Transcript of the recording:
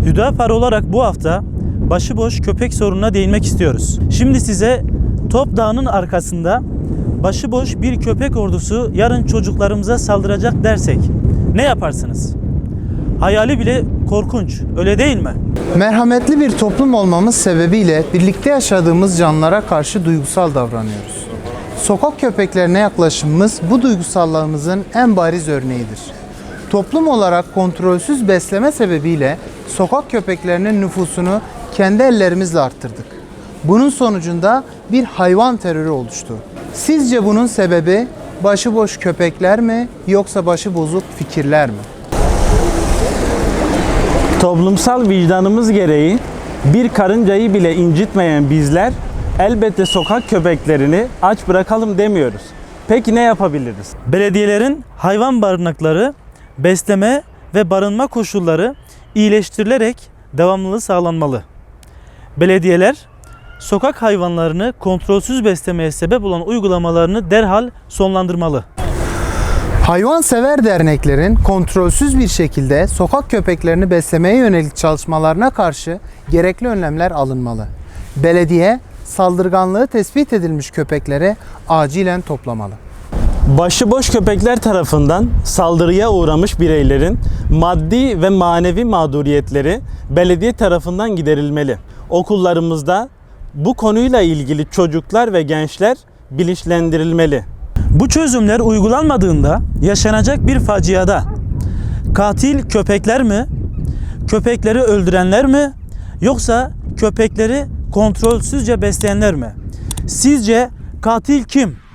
Hüdapar olarak bu hafta başıboş köpek sorununa değinmek istiyoruz. Şimdi size Top Dağı'nın arkasında başıboş bir köpek ordusu yarın çocuklarımıza saldıracak dersek ne yaparsınız? Hayali bile korkunç, öyle değil mi? Merhametli bir toplum olmamız sebebiyle birlikte yaşadığımız canlılara karşı duygusal davranıyoruz. Sokak köpeklerine yaklaşımımız bu duygusallığımızın en bariz örneğidir. Toplum olarak kontrolsüz besleme sebebiyle sokak köpeklerinin nüfusunu kendi ellerimizle arttırdık. Bunun sonucunda bir hayvan terörü oluştu. Sizce bunun sebebi başıboş köpekler mi yoksa başı bozuk fikirler mi? Toplumsal vicdanımız gereği bir karıncayı bile incitmeyen bizler elbette sokak köpeklerini aç bırakalım demiyoruz. Peki ne yapabiliriz? Belediyelerin hayvan barınakları, besleme ve barınma koşulları iyileştirilerek devamlılığı sağlanmalı. Belediyeler sokak hayvanlarını kontrolsüz beslemeye sebep olan uygulamalarını derhal sonlandırmalı. Hayvansever derneklerin kontrolsüz bir şekilde sokak köpeklerini beslemeye yönelik çalışmalarına karşı gerekli önlemler alınmalı. Belediye saldırganlığı tespit edilmiş köpekleri acilen toplamalı. Başıboş köpekler tarafından saldırıya uğramış bireylerin maddi ve manevi mağduriyetleri belediye tarafından giderilmeli. Okullarımızda bu konuyla ilgili çocuklar ve gençler bilinçlendirilmeli. Bu çözümler uygulanmadığında yaşanacak bir faciada katil köpekler mi, köpekleri öldürenler mi, yoksa köpekleri kontrolsüzce besleyenler mi? Sizce katil kim?